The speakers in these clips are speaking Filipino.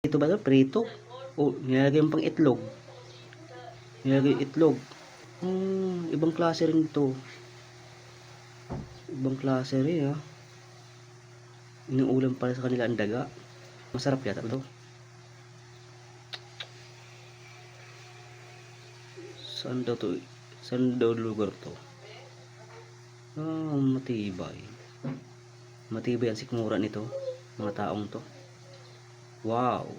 Ito ba 'to, prito? O nilalagay mo pang itlog. Nilalagay itlog. Ibang klase rin 'to. Ibang klase rin, ah. Inuulam pala sa kanila ang daga. Masarap yata 'to. Saan daw 'to? Saan daw lugar 'to? Matibay. Matibay ang sikmura nito, mga taong 'to. Wow!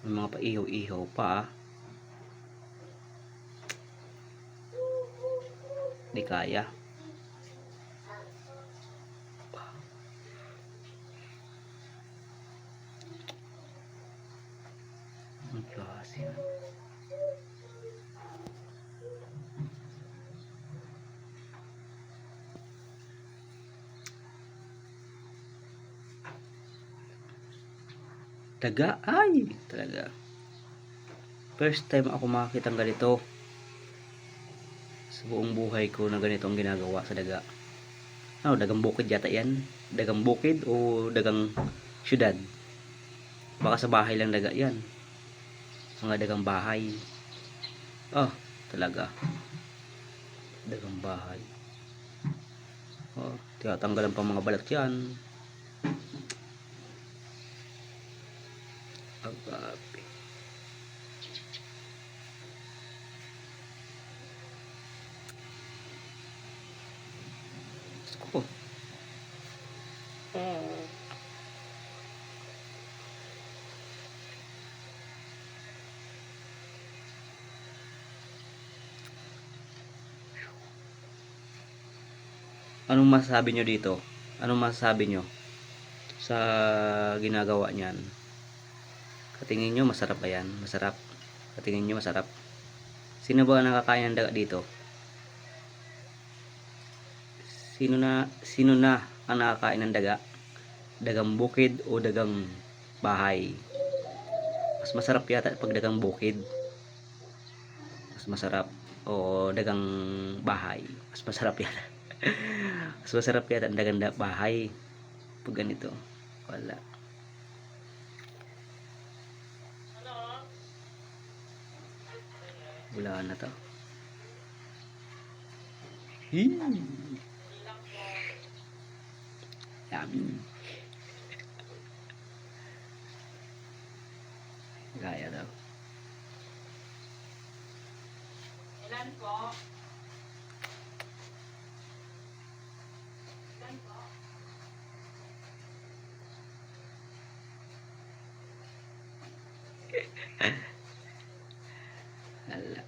May mga paihaw-ihaw pa, ah. Di kaya. Ang klase. Daga, ay talaga. First time ako makakita ng ganito. Sa buong buhay ko na ganito ang ginagawa sa daga. Ano, dagang bukid yata yan? Dagang bukid o dagang syudad? Baka sa bahay lang daga yan. Mga dagang bahay. Oh, talaga. Dagang bahay. Oh, tinatanggalan pa mga balat yan. Agape. Ko. Anong masasabi nyo dito? Anong masasabi nyo sa ginagawa niyan? Katingin nyo masarap ba yan? Masarap. Katingin nyo masarap. Sino ba nakakain ng daga dito? Sino na ang nakakain ng daga? Dagang bukid o dagang bahay? Mas masarap yata pag dagang bukid. Mas masarap. O dagang bahay. Mas masarap yata. Mas masarap yata ang dagang bahay. Pag ganito. Wala. Wala na to. Yummy. Gaya daw. Ilan po? Ilan po? Wala.